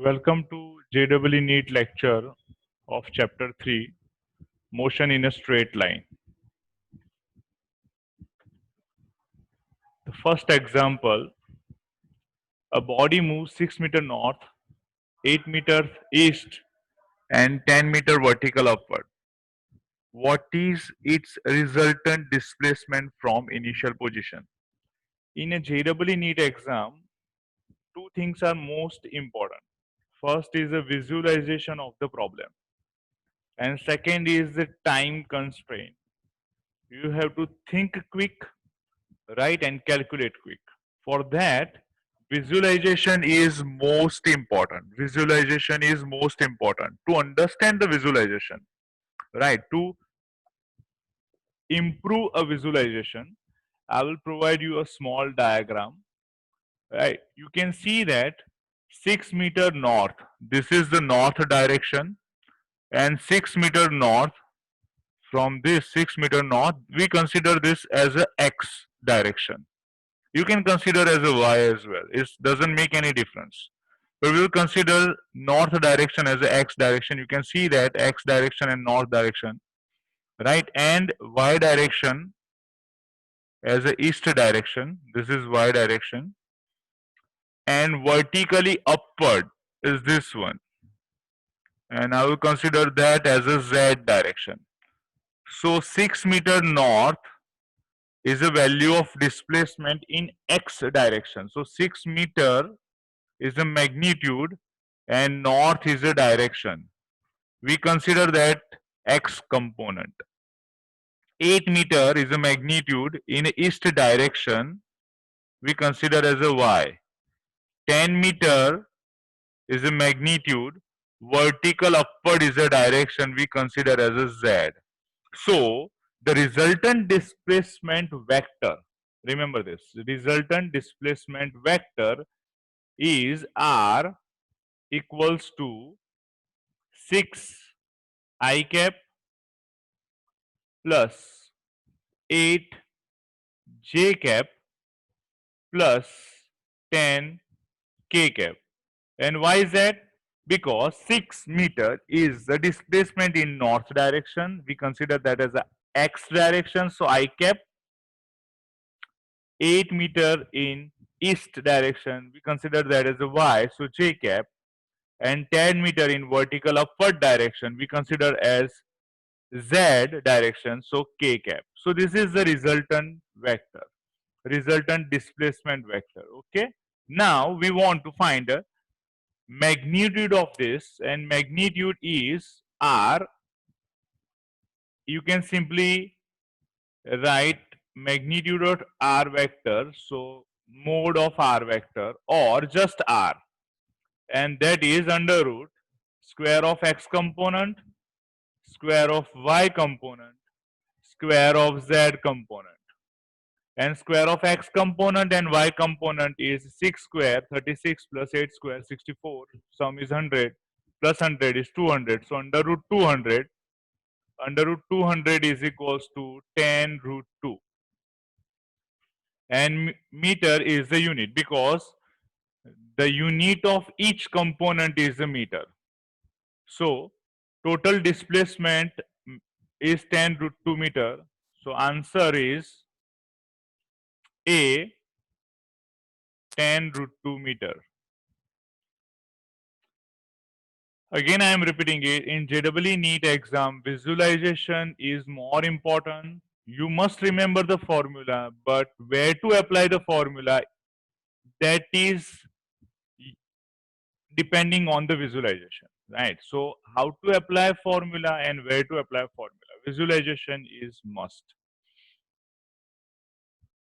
Welcome to JEE NEET lecture of chapter 3, Motion in a Straight Line. The first example, a body moves 6 meter north, 8 meter east and 10 meter vertical upward. What is its resultant displacement from initial position? In a JEE NEET exam, two things are most important. First is a visualization of the problem and second is the time constraint. You have to think quick, write and calculate quick. For that, visualization is most important. Visualization is most important. To understand the visualization, right? To improve a visualization, I will provide you a small diagram, right? You can see that 6 meter north, this is the north direction, and 6 meter north, from this 6 meter north, we consider this as a x direction. You can consider as a y as well. It doesn't make any difference. But we will consider north direction as a x direction. You can see that x direction and north direction, right? And y direction as a east direction. This is y direction. And vertically upward is this one. And I will consider that as a z direction. So 6 meter north is a value of displacement in x direction. So 6 meter is a magnitude and north is a direction. We consider that x component. 8 meter is a magnitude in east direction. We consider as a y. 10 meter is a magnitude. Vertical upward is a direction. We consider as a z. So the resultant displacement vector, remember this, resultant displacement vector is r equals to 6 I cap plus 8 j cap plus 10 k cap. And why is that? Because 6 meter is the displacement in north direction. We consider that as a x direction. So I cap. 8 meter in east direction. We consider that as a y. So j cap. And 10 meter in vertical upward direction. We consider as z direction, so k cap. So this is the resultant vector, resultant displacement vector. Okay. Now we want to find a magnitude of this, and magnitude is r. You can simply write magnitude of r vector, so mode of r vector, or just r, and that is under root square of x component, square of y component, square of z component. And square of x component and y component is 6 square, 36 plus 8 square, 64. Sum is 100 plus 100 is 200. So under root 200, under root 200 is equals to 10 root 2. And meter is the unit because the unit of each component is a meter. So total displacement is 10 root 2 meter. So answer is A, 10 root 2 meter. Again, I am repeating it. In JEE NEET exam, visualization is more important. You must remember the formula, but where to apply the formula, that is depending on the visualization, right? So how to apply formula and where to apply formula, visualization is must.